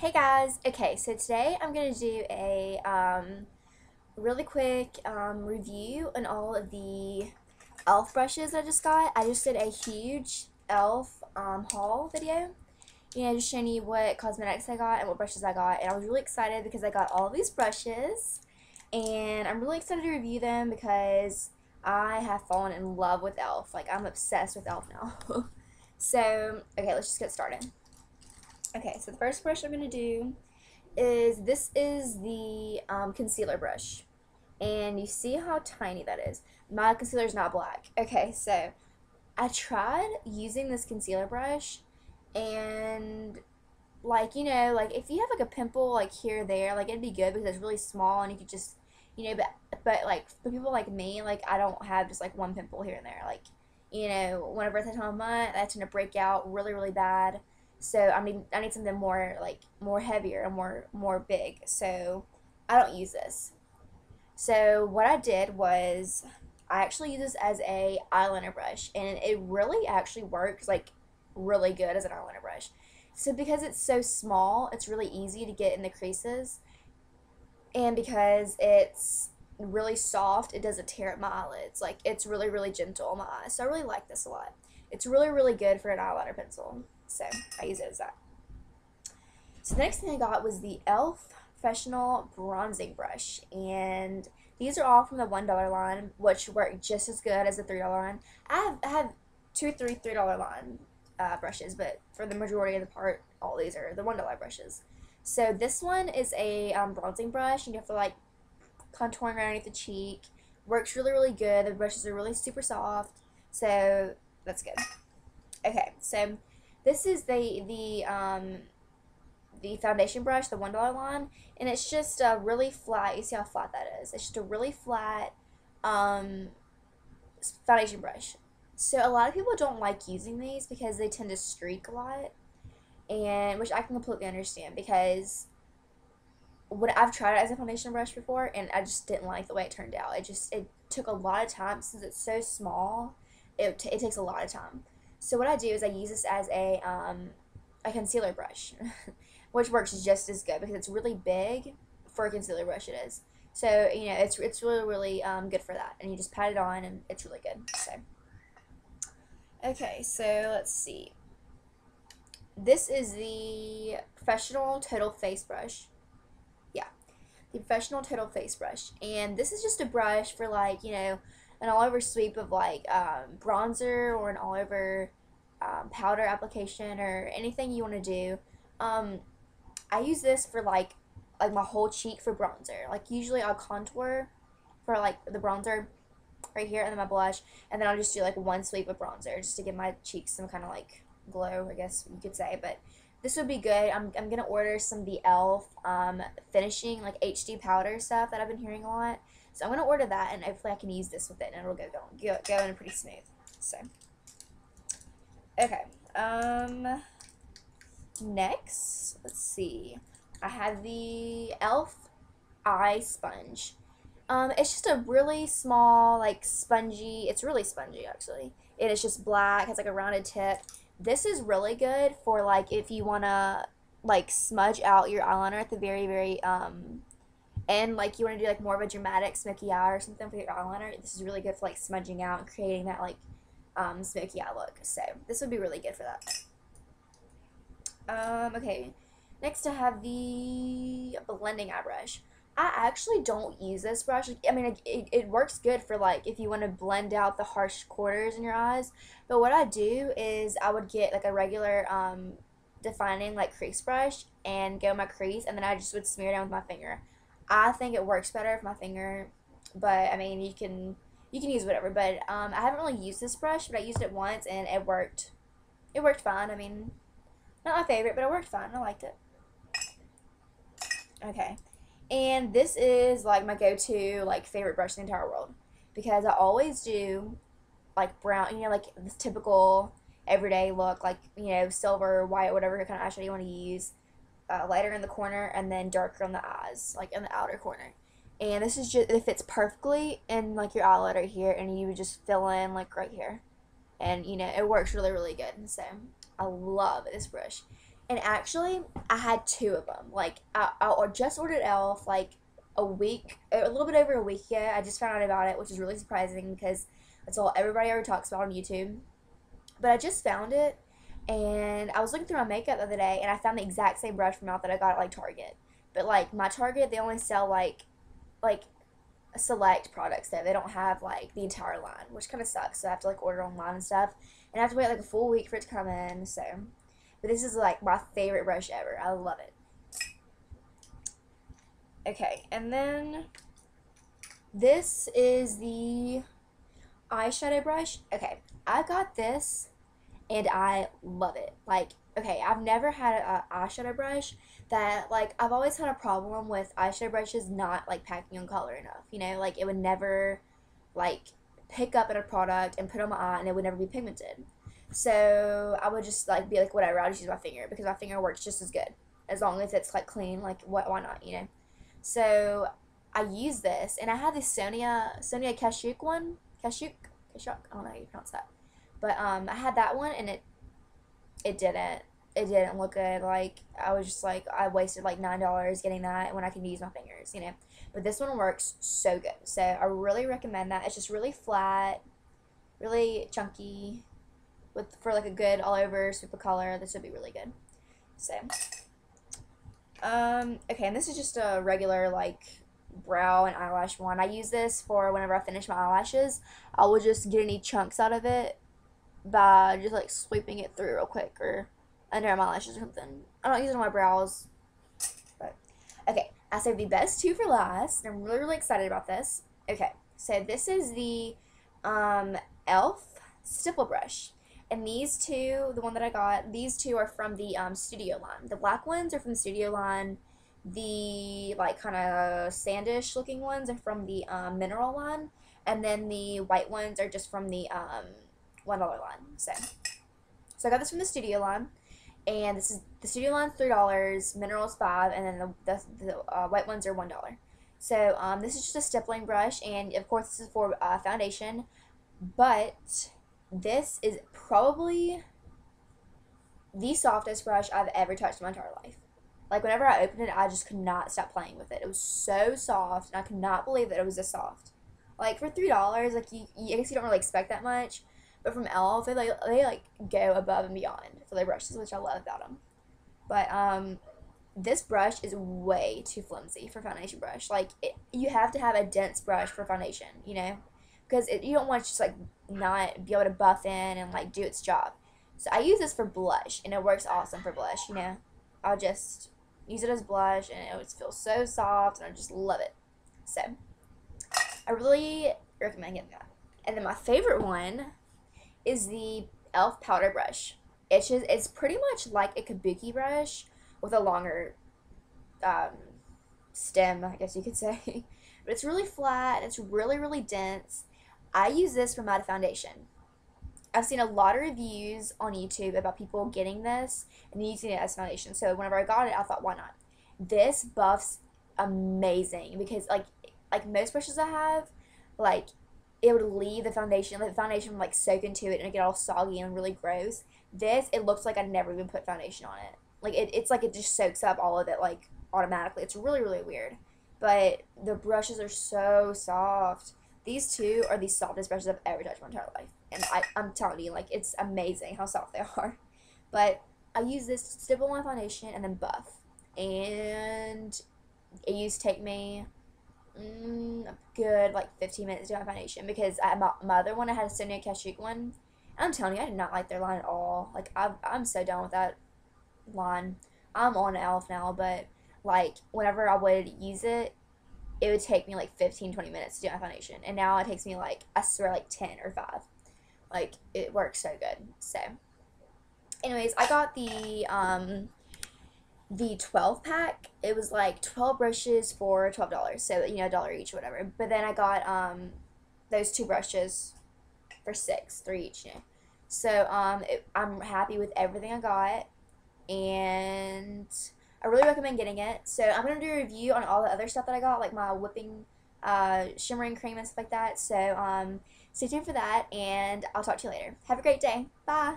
Hey guys, okay, so today I'm going to do a really quick review on all of the e.l.f. brushes I just got. I just did a huge e.l.f. haul video, just showing you what cosmetics I got and what brushes I got, and I was really excited because I got all these brushes, and I'm really excited to review them because I have fallen in love with e.l.f. Like, I'm obsessed with e.l.f. now. So, okay, let's just get started. Okay, so the first brush I'm going to do is the concealer brush, and you see how tiny that is. My concealer is not black. Okay, so I tried using this concealer brush, and like if you have like a pimple like here or there, like it'd be good because it's really small and you could just but like for people like me, like I don't have just like one pimple here and there. Like, whenever it's a time of month, I tend to break out really bad. So I need something more like more heavier and more big. So I don't use this. So what I did was I actually use this as a eyeliner brush, and it really actually works like really good as an eyeliner brush. So because it's so small, it's really easy to get in the creases, and because it's really soft, it doesn't tear up my eyelids. Like, it's really gentle on my eyes. So I really like this a lot. It's really good for an eyeliner pencil. So I use it as that. So the next thing I got was the e.l.f. Professional Bronzing Brush, and these are all from the $1 line, which work just as good as the $3 line. I have two, $3 line brushes, but for the majority of the part, all these are the $1 brushes. So this one is a bronzing brush, and you have to like contouring underneath the cheek. Works really good. The brushes are really super soft, so that's good. Okay, so this is the foundation brush, the $1 line, and it's just a really flat. You see how flat that is? It's just a really flat um, foundation brush. So a lot of people don't like using these because they tend to streak a lot, and which I can completely understand because when I've tried it as a foundation brush before, and I just didn't like the way it turned out. It took a lot of time since it's so small. It takes a lot of time. So what I do is I use this as a concealer brush, which works just as good because it's really big for a concealer brush. It is. So it's really good for that, and you just pat it on, and it's really good. So okay, so let's see. This is the Professional Total Face Brush. Yeah, the Professional Total Face Brush, and this is just a brush for like an all over sweep of like bronzer or an all over powder application or anything you want to do. Um, I use this for like my whole cheek for bronzer. Like usually I'll contour for like the bronzer right here and then my blush, and then I'll just do like one sweep of bronzer just to give my cheeks some kind of like glow, I guess you could say. But this would be good. I'm gonna order some of the e.l.f. Finishing like HD powder stuff that I've been hearing a lot. So I'm gonna order that, and hopefully I can use this with it, and it'll go in pretty smooth. So okay. Next, let's see. I have the e.l.f. eye sponge. It's just a really small, like spongy. It's really spongy actually. It is just black. Has like a rounded tip. This is really good for like if you wanna like smudge out your eyeliner at the very end. Like you wanna do like more of a dramatic smoky eye or something for your eyeliner. This is really good for like smudging out and creating that like smoky eye look. So this would be really good for that. Okay. Next I have the blending eye brush. I actually don't use this brush. I mean, it works good for like if you want to blend out the harsh corners in your eyes. But what I do is I would get like a regular defining like crease brush and go my crease, and then I just would smear it down with my finger. I think it works better with my finger, but I mean you can use whatever. But I haven't really used this brush, but I used it once and it worked. It worked fine. I mean, not my favorite, but it worked fine. I liked it. Okay. And this is like my go-to like favorite brush in the entire world because I always do like brown, like this typical everyday look, like silver, white, whatever kind of eyeshadow you want to use, lighter in the corner and then darker on the eyes, like in the outer corner. And this is just, it fits perfectly in like your eyelid right here, and you would just fill in like right here, and it works really good. So I love this brush. And actually, I had two of them. Like, I just ordered e.l.f. like a little bit over a week ago. I just found out about it, which is really surprising because that's all everybody ever talks about on YouTube. But I just found it, and I was looking through my makeup the other day, and I found the exact same brush from out that I got at like Target. But like my Target, they only sell like select products though. They don't have like the entire line, which kind of sucks. So I have to like order online and stuff, and I have to wait like a full week for it to come in. So, but this is like my favorite brush ever. I love it. Okay, and then this is the eyeshadow brush. Okay, I got this and I love it. Like, okay, I've never had an eyeshadow brush that, like, I've always had a problem with eyeshadow brushes not, like, packing on color enough, you know? Like, it would never, like, pick up in a product and put on my eye and it would never be pigmented. So, I would just, like, be like, whatever, I'll just use my finger because my finger works just as good. As long as it's, like, clean, like, why not, you know? So, I use this, and I have this Sonia Kashuk one. Kashuk? I don't know how you pronounce that. But I had that one, and it didn't look good. Like, I was just like, I wasted like $9 getting that when I can use my fingers, you know. But this one works so good. So I really recommend that. It's just really flat, really chunky, for like a good all over super color. This would be really good. So okay, and this is just a regular like brow and eyelash one. I use this for whenever I finish my eyelashes. I will just get any chunks out of it by just like sweeping it through real quick or under my eyelashes or something. I don't use it on my brows. But okay, I saved the best two for last. I'm really, really excited about this. Okay, so this is the e.l.f. Stipple Brush. And these two, the one that I got, these two are from the Studio line. The black ones are from the Studio line. The like kind of sandish looking ones are from the Mineral line. And then the white ones are just from the $1 line. So I got this from the Studio line. And this is the Studio line's $3, Mineral is $5, and then the white ones are $1. So this is just a stippling brush, and of course this is for foundation. But this is probably the softest brush I've ever touched in my entire life. Like, whenever I opened it, I just could not stop playing with it. It was so soft, and I could not believe that it was this soft. Like, for $3, like, I guess you don't really expect that much. But from e.l.f., they like, go above and beyond for their brushes, which I love about them. But, this brush is way too flimsy for foundation brush. Like, you have to have a dense brush for foundation, you know? Because you don't want to just, like, not be able to buff in and, like, do its job. So I use this for blush, and it works awesome for blush, you know? I'll just use it as blush, and it feels so soft, and I just love it. So, I really recommend getting that. And then my favorite one is the e.l.f. powder brush. It's pretty much like a kabuki brush with a longer stem, I guess you could say. But it's really flat, it's really, really dense. I use this for matte foundation. I've seen a lot of reviews on YouTube about people getting this and using it as foundation. So whenever I got it, I thought, why not? This buffs amazing because like most brushes I have, like it would leave the foundation would like soak into it and it'd get all soggy and really gross. This, it looks like I never even put foundation on it. Like it's like it just soaks up all of it like automatically. It's really, really weird. But the brushes are so soft. These two are the softest brushes I've ever touched in my entire life. And I'm telling you, like, it's amazing how soft they are. But I use this to stipple my foundation and then buff. And it used to take me a good, like, 15 minutes to do my foundation. Because my other one, I had a Sonia Kashuk one. And I'm telling you, I did not like their line at all. Like, I'm so done with that line. I'm on e.l.f. now, but, like, whenever I would use it, it would take me like 15-20 minutes to do my foundation. And now it takes me like, I swear, like 10 or 5. Like, it works so good. So, anyways, I got the 12 pack. It was like 12 brushes for $12. So, you know, $1 each, whatever. But then I got those 2 brushes for $6, 3 each, you know. So, I'm happy with everything I got. And I really recommend getting it. So I'm going to do a review on all the other stuff that I got, like my whipping shimmering cream and stuff like that. So stay tuned for that, and I'll talk to you later. Have a great day. Bye.